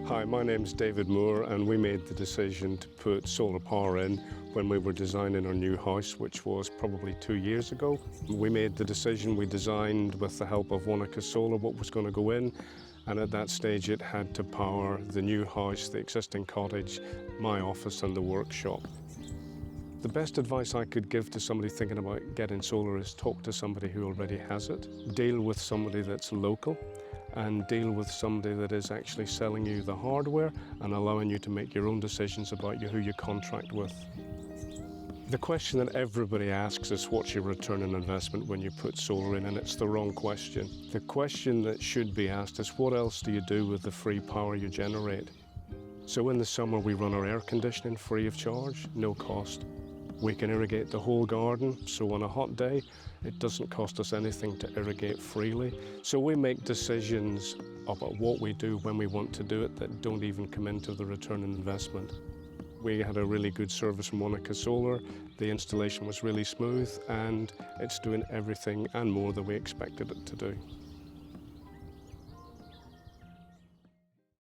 Hi, my name's David Moore, and we made the decision to put solar power in when we were designing our new house, which was probably 2 years ago. We made the decision, we designed with the help of Wanaka Solar what was going to go in, and at that stage it had to power the new house, the existing cottage, my office and the workshop. The best advice I could give to somebody thinking about getting solar is talk to somebody who already has it. Deal with somebody that's local and deal with somebody that is actually selling you the hardware and allowing you to make your own decisions about who you contract with. The question that everybody asks is, what's your return on investment when you put solar in? And it's the wrong question. The question that should be asked is, what else do you do with the free power you generate? So in the summer we run our air conditioning free of charge, no cost. We can irrigate the whole garden, so on a hot day, it doesn't cost us anything to irrigate freely. So we make decisions about what we do when we want to do it that don't even come into the return on investment. We had a really good service from Wanaka Solar. The installation was really smooth and it's doing everything and more than we expected it to do.